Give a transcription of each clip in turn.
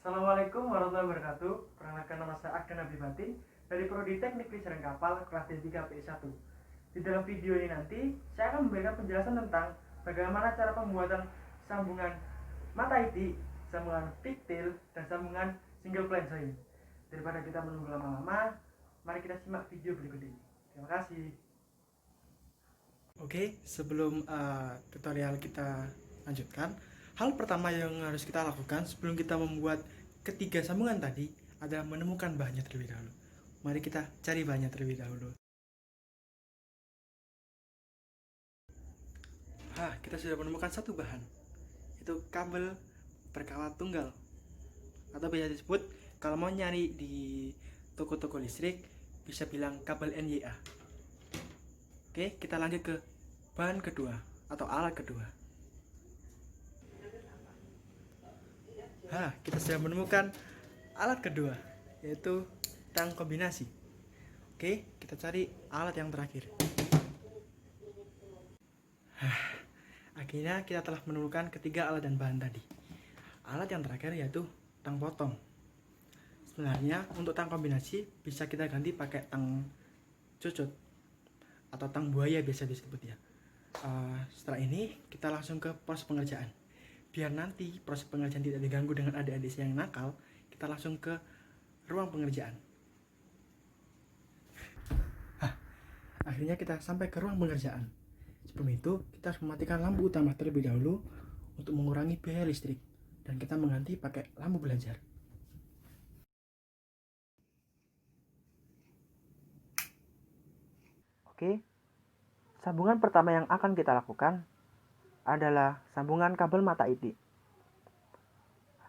Assalamualaikum warahmatullahi wabarakatuh. Perkenalkan, nama saya Akdan Nabi Batin dari Prodi Teknik Listening Kapal kelas D3 P1. Di dalam video ini nanti saya akan memberikan penjelasan tentang bagaimana cara pembuatan sambungan mata iti, sambungan pigtail, dan sambungan single plane join. Daripada kita menunggu lama-lama, mari kita simak video berikut ini. Terima kasih. Oke, sebelum tutorial kita lanjutkan, hal pertama yang harus kita lakukan sebelum kita membuat ketiga sambungan tadi adalah menemukan bahannya terlebih dahulu. Mari kita cari bahannya terlebih dahulu. Kita sudah menemukan satu bahan, yaitu kabel berkawat tunggal, atau biasa disebut kalau mau nyari di toko-toko listrik bisa bilang kabel NYA. Oke, kita lanjut ke bahan kedua atau alat kedua. Kita sudah menemukan alat kedua, yaitu tang kombinasi. Oke, kita cari alat yang terakhir. Akhirnya kita telah menemukan ketiga alat dan bahan tadi. Alat yang terakhir yaitu tang potong. Sebenarnya untuk tang kombinasi bisa kita ganti pakai tang cucut atau tang buaya biasa disebut ya. Setelah ini kita langsung ke proses pengerjaan. Biar nanti proses pengerjaan tidak diganggu dengan adik-adik yang nakal, kita langsung ke ruang pengerjaan. Akhirnya kita sampai ke ruang pengerjaan. Sebelum itu kita harus mematikan lampu utama terlebih dahulu untuk mengurangi biaya listrik, dan kita mengganti pakai lampu belajar. Oke, sambungan pertama yang akan kita lakukan adalah sambungan kabel mata iti.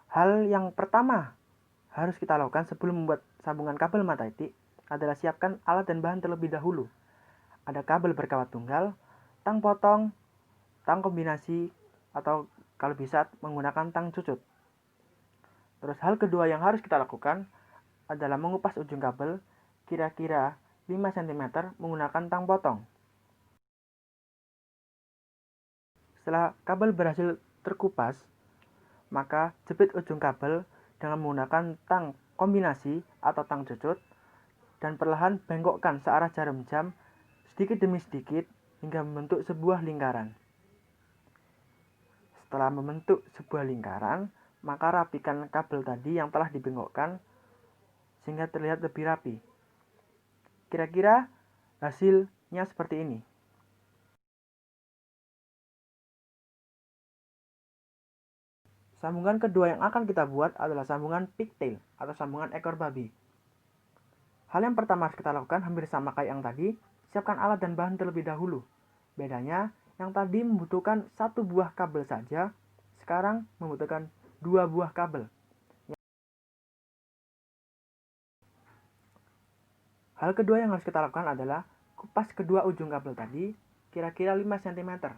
Hal yang pertama harus kita lakukan sebelum membuat sambungan kabel mata iti adalah siapkan alat dan bahan terlebih dahulu. Ada kabel berkawat tunggal, tang potong, tang kombinasi, atau kalau bisa menggunakan tang cucut. Terus hal kedua yang harus kita lakukan adalah mengupas ujung kabel kira-kira 5 cm menggunakan tang potong. Setelah kabel berhasil terkupas, maka jepit ujung kabel dengan menggunakan tang kombinasi atau tang cucut dan perlahan bengkokkan searah jarum jam sedikit demi sedikit hingga membentuk sebuah lingkaran. Setelah membentuk sebuah lingkaran, maka rapikan kabel tadi yang telah dibengkokkan sehingga terlihat lebih rapi. Kira-kira hasilnya seperti ini. Sambungan kedua yang akan kita buat adalah sambungan pigtail atau sambungan ekor babi. Hal yang pertama harus kita lakukan hampir sama kayak yang tadi, siapkan alat dan bahan terlebih dahulu. Bedanya, yang tadi membutuhkan satu buah kabel saja, sekarang membutuhkan 2 buah kabel. Hal kedua yang harus kita lakukan adalah kupas kedua ujung kabel tadi, kira-kira 5 cm.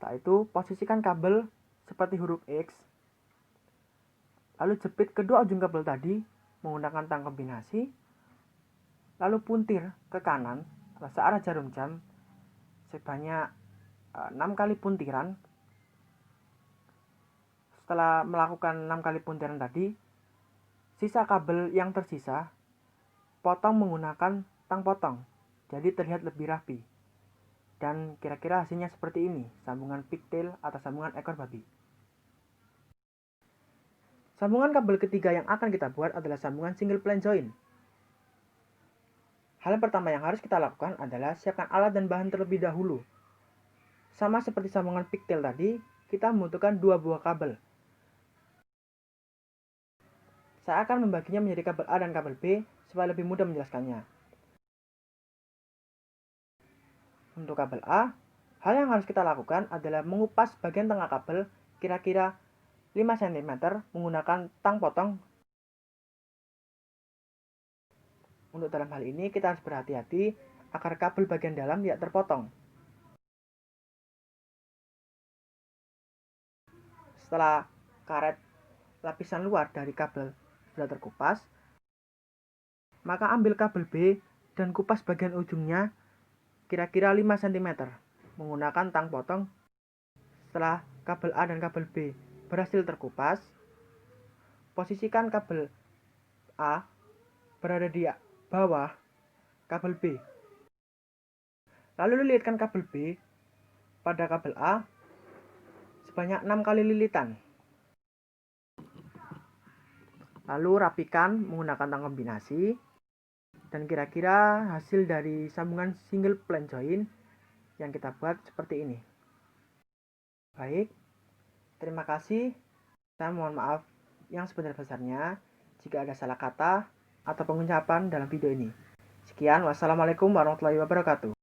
Setelah itu, posisikan kabel seperti huruf X, lalu jepit kedua ujung kabel tadi menggunakan tang kombinasi, lalu puntir ke kanan searah jarum jam sebanyak 6 kali puntiran. Setelah melakukan 6 kali puntiran tadi, sisa kabel yang tersisa potong menggunakan tang potong, jadi terlihat lebih rapi. Dan kira-kira hasilnya seperti ini, sambungan pigtail atau sambungan ekor babi. Sambungan kabel ketiga yang akan kita buat adalah sambungan single plane join. Hal yang pertama yang harus kita lakukan adalah siapkan alat dan bahan terlebih dahulu. Sama seperti sambungan pigtail tadi, kita membutuhkan 2 buah kabel. Saya akan membaginya menjadi kabel A dan kabel B supaya lebih mudah menjelaskannya. Untuk kabel A, hal yang harus kita lakukan adalah mengupas bagian tengah kabel kira-kira 5 cm menggunakan tang potong. Untuk dalam hal ini kita harus berhati-hati agar kabel bagian dalam tidak terpotong. Setelah karet lapisan luar dari kabel sudah terkupas, maka ambil kabel B dan kupas bagian ujungnya kira-kira 5 cm. menggunakan tang potong. Setelah kabel A dan kabel B berhasil terkupas, posisikan kabel A berada di bawah kabel B. Lalu lilitkan kabel B pada kabel A sebanyak 6 kali lilitan. Lalu rapikan menggunakan tang kombinasi. Dan kira-kira hasil dari sambungan single plan join yang kita buat seperti ini. Baik, terima kasih. Saya mohon maaf yang sebesar-besarnya jika ada salah kata atau pengucapan dalam video ini. Sekian, wassalamualaikum warahmatullahi wabarakatuh.